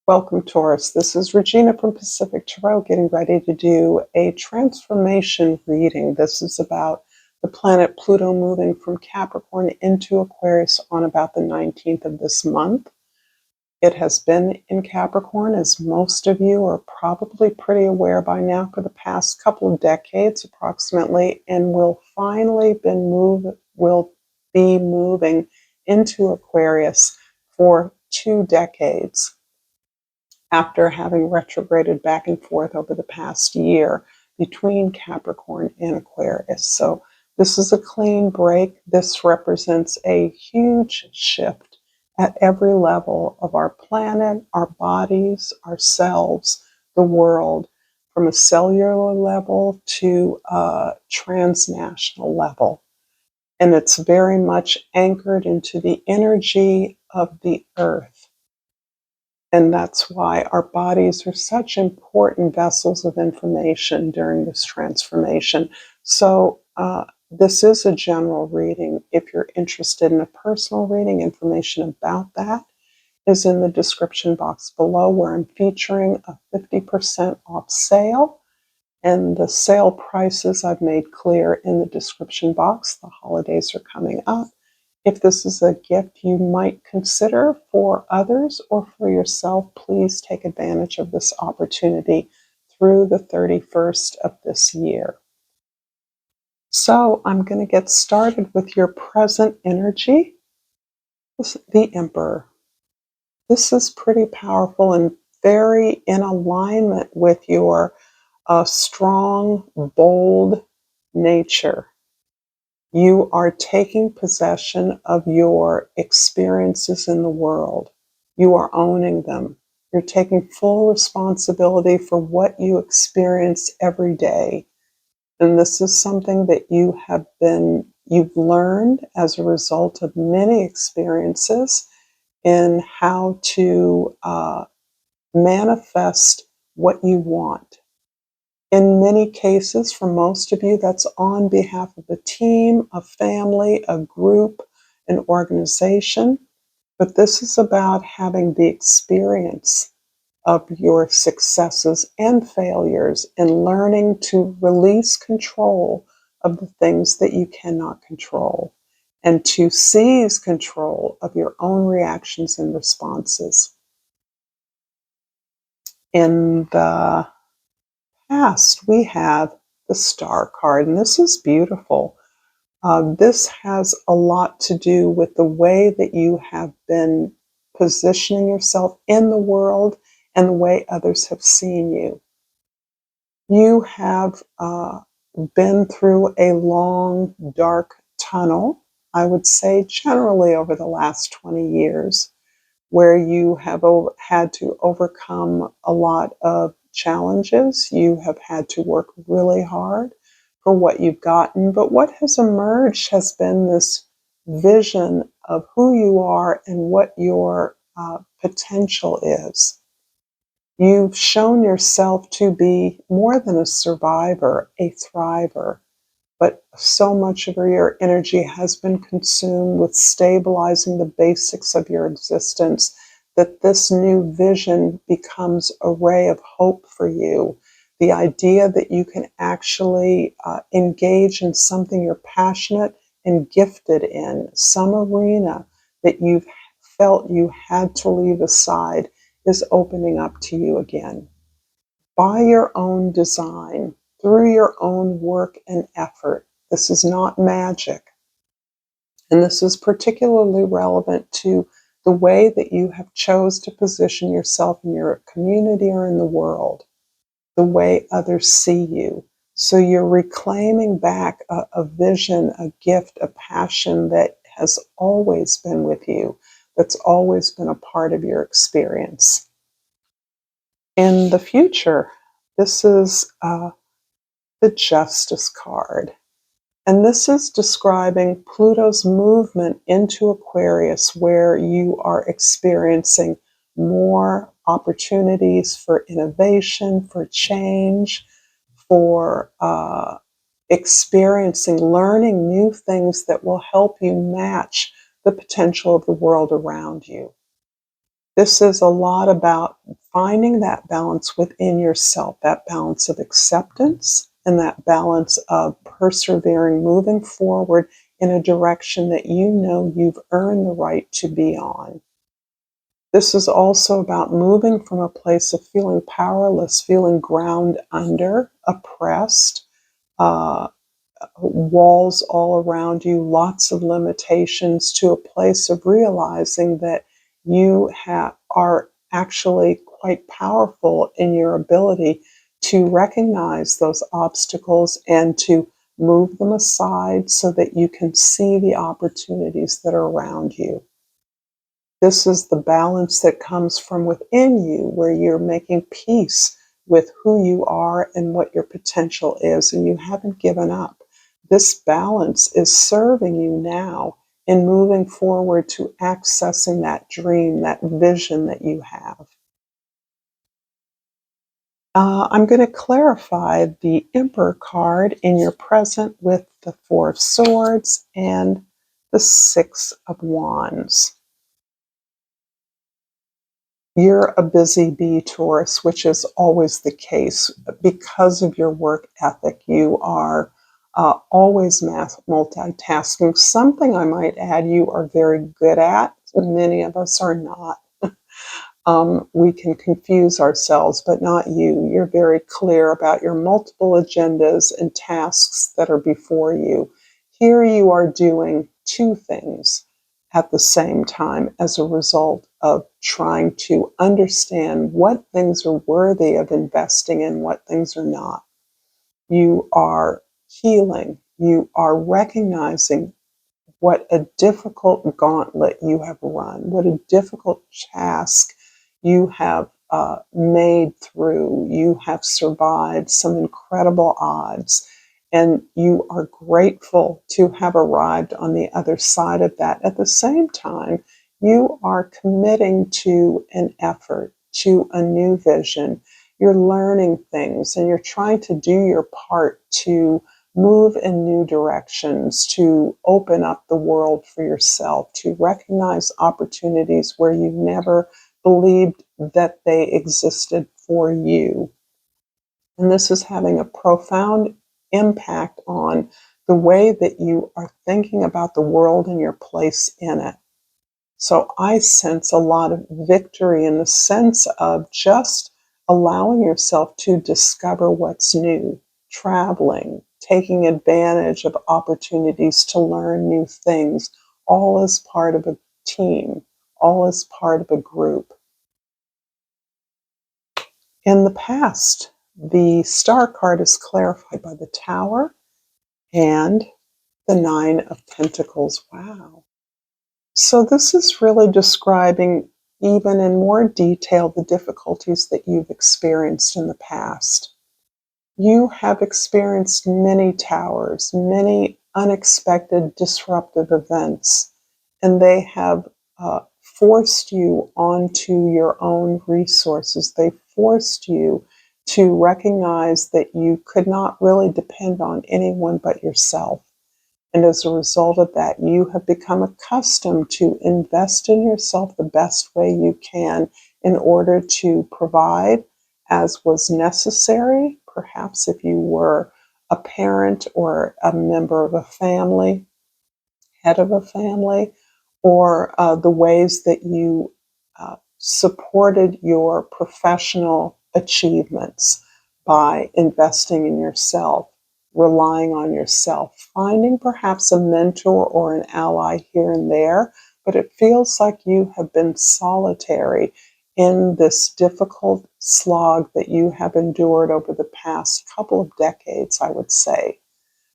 Welcome, Taurus. This is Regina from Pacific Tarot getting ready to do a transformation reading. This is about the planet Pluto moving from Capricorn into Aquarius on about the 19th of this month. It has been in Capricorn, as most of you are probably pretty aware by now, for the past couple of decades approximately, and will be moving into Aquarius for 2 decades, after having retrograded back and forth over the past year between Capricorn and Aquarius. So this is a clean break. This represents a huge shift at every level of our planet, our bodies, ourselves, the world, from a cellular level to a transnational level. And it's very much anchored into the energy of the earth. And that's why our bodies are such important vessels of information during this transformation. So this is a general reading. If you're interested in a personal reading, information about that is in the description box below, where I'm featuring a 50% off sale. And the sale prices I've made clear in the description box. The holidays are coming up. If this is a gift you might consider for others or for yourself, please take advantage of this opportunity through the 31st of this year. So I'm going to get started with your present energy, the Emperor. This is pretty powerful and very in alignment with your strong, bold nature. You are taking possession of your experiences in the world. You are owning them. You're taking full responsibility for what you experience every day. And this is something that you've learned as a result of many experiences in how to manifest what you want. In many cases, for most of you, that's on behalf of a team, a family, a group, an organization. But this is about having the experience of your successes and failures and learning to release control of the things that you cannot control and to seize control of your own reactions and responses. In the past, we have the Star card, and this is beautiful. This has a lot to do with the way that you have been positioning yourself in the world and the way others have seen you. You have been through a long, dark tunnel, I would say generally over the last 20 years, where you have had to overcome a lot of challenges. You have had to work really hard for what you've gotten. But what has emerged has been this vision of who you are and what your potential is. You've shown yourself to be more than a survivor, a thriver. But so much of your energy has been consumed with stabilizing the basics of your existence that this new vision becomes a ray of hope for you. The idea that you can actually engage in something you're passionate and gifted in, some arena that you've felt you had to leave aside, is opening up to you again. By your own design, through your own work and effort. This is not magic. And this is particularly relevant to the way that you have chose to position yourself in your community or in the world, the way others see you. So you're reclaiming back a vision, a gift, a passion that has always been with you, that's always been a part of your experience. In the future, this is the Justice card. And this is describing Pluto's movement into Aquarius, where you are experiencing more opportunities for innovation, for change, for experiencing, learning new things that will help you match the potential of the world around you. This is a lot about finding that balance within yourself, that balance of acceptance and that balance of persevering, moving forward in a direction that you know you've earned the right to be on. This is also about moving from a place of feeling powerless, feeling ground under, oppressed, uh, walls all around you, lots of limitations, to a place of realizing that you are actually quite powerful in your ability to recognize those obstacles and to move them aside so that you can see the opportunities that are around you. This is the balance that comes from within you, where you're making peace with who you are and what your potential is, and you haven't given up. This balance is serving you now in moving forward to accessing that dream, that vision that you have. I'm going to clarify the Emperor card in your present with the Four of Swords and the Six of Wands. You're a busy bee, Taurus, which is always the case because of your work ethic. You are always multitasking. Something I might add you are very good at. Many of us are not. We can confuse ourselves, but not you. You're very clear about your multiple agendas and tasks that are before you. Here you are doing two things at the same time as a result of trying to understand what things are worthy of investing in, what things are not. You are healing. You are recognizing what a difficult gauntlet you have run, what a difficult task you have made through. You have survived some incredible odds, and you are grateful to have arrived on the other side of that. At the same time, you are committing to an effort, to a new vision. You're learning things, and you're trying to do your part to move in new directions, to open up the world for yourself, to recognize opportunities where you never believed that they existed for you. And this is having a profound impact on the way that you are thinking about the world and your place in it. So I sense a lot of victory in the sense of just allowing yourself to discover what's new, traveling, taking advantage of opportunities to learn new things, all as part of a team, all as part of a group. In the past, the star card is clarified by the Tower and the Nine of Pentacles. Wow. So this is really describing, even in more detail, the difficulties that you've experienced in the past. You have experienced many towers, many unexpected disruptive events, and they have forced you onto your own resources. They forced you to recognize that you could not really depend on anyone but yourself. And as a result of that, you have become accustomed to invest in yourself the best way you can in order to provide as was necessary. Perhaps if you were a parent or a member of a family, head of a family, or the ways that you supported your professional achievements by investing in yourself, relying on yourself, finding perhaps a mentor or an ally here and there, but it feels like you have been solitary in this difficult slog that you have endured over the past couple of decades, I would say.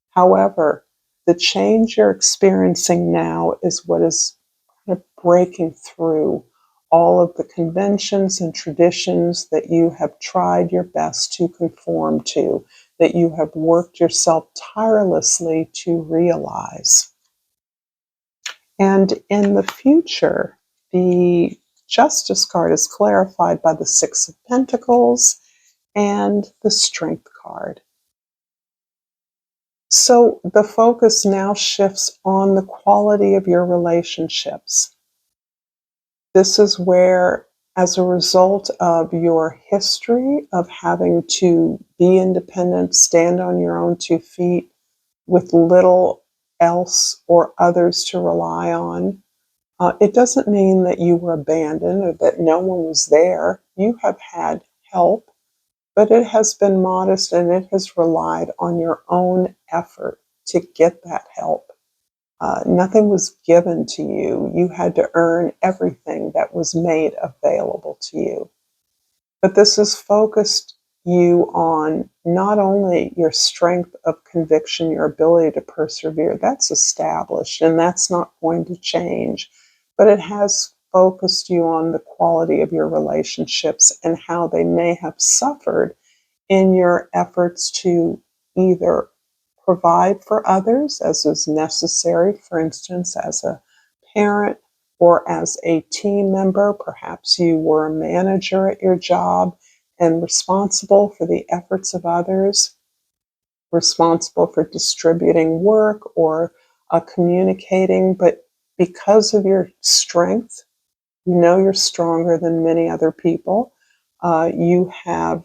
However, the change you're experiencing now is what is kind of breaking through all of the conventions and traditions that you have tried your best to conform to, that you have worked yourself tirelessly to realize. And in the future, the Justice card is clarified by the Six of Pentacles and the Strength card. So the focus now shifts on the quality of your relationships. This is where, as a result of your history of having to be independent, stand on your own 2 feet with little else or others to rely on. It doesn't mean that you were abandoned or that no one was there. You have had help, but it has been modest and it has relied on your own effort to get that help. Nothing was given to you. You had to earn everything that was made available to you. But this has focused you on not only your strength of conviction, your ability to persevere, that's established and that's not going to change, but it has focused you on the quality of your relationships and how they may have suffered in your efforts to either provide for others as is necessary, for instance, as a parent or as a team member. Perhaps you were a manager at your job and responsible for the efforts of others, responsible for distributing work or communicating, but because of your strength, you know you're stronger than many other people. You have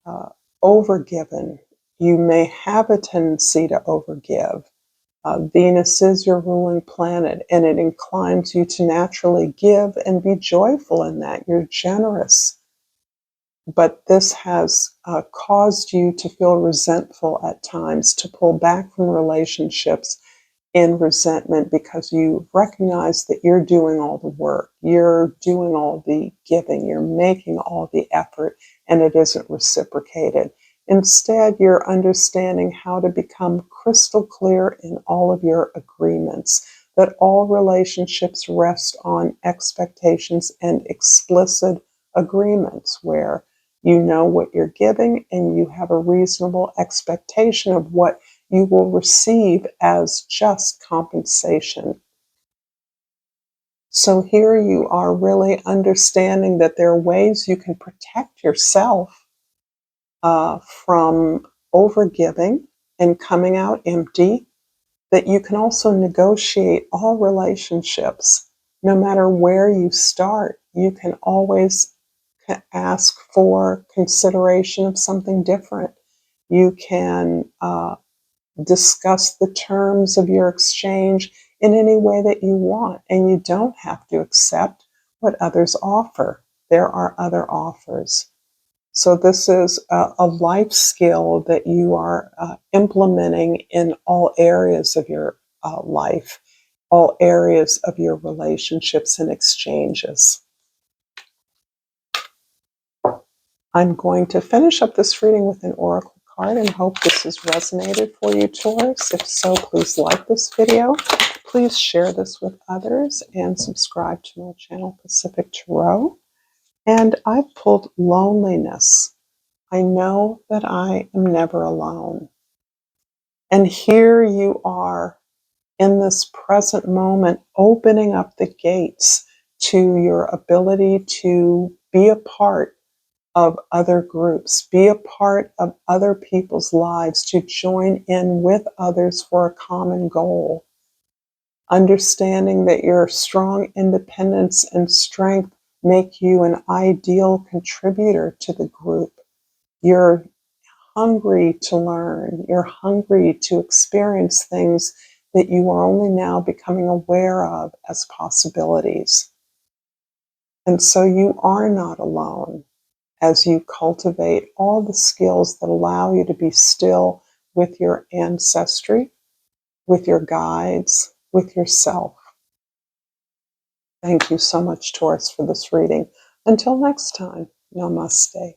uh, overgiven. You may have a tendency to overgive. Venus is your ruling planet, and it inclines you to naturally give and be joyful in that. You're generous. But this has caused you to feel resentful at times, to pull back from relationships in resentment because you recognize that you're doing all the work, you're doing all the giving, you're making all the effort, and it isn't reciprocated. Instead, you're understanding how to become crystal clear in all of your agreements, that all relationships rest on expectations and explicit agreements where you know what you're giving and you have a reasonable expectation of what you will receive as just compensation. So here you are really understanding that there are ways you can protect yourself from overgiving and coming out empty, that you can also negotiate all relationships. No matter where you start, you can always ask for consideration of something different. You can discuss the terms of your exchange in any way that you want, and you don't have to accept what others offer. There are other offers. So this is a life skill that you are implementing in all areas of your life, all areas of your relationships and exchanges. I'm going to finish up this reading with an oracle card and hope this has resonated for you, Taurus. If so, please like this video. Please share this with others and subscribe to my channel, Pacific Tarot. And I've pulled loneliness. I know that I am never alone. And here you are in this present moment, opening up the gates to your ability to be a part of other groups, be a part of other people's lives, to join in with others for a common goal. Understanding that your strong independence and strength make you an ideal contributor to the group. You're hungry to learn. You're hungry to experience things that you are only now becoming aware of as possibilities. And so you are not alone as you cultivate all the skills that allow you to be still with your ancestry, with your guides, with yourself. Thank you so much, Taurus, for this reading. Until next time, Namaste.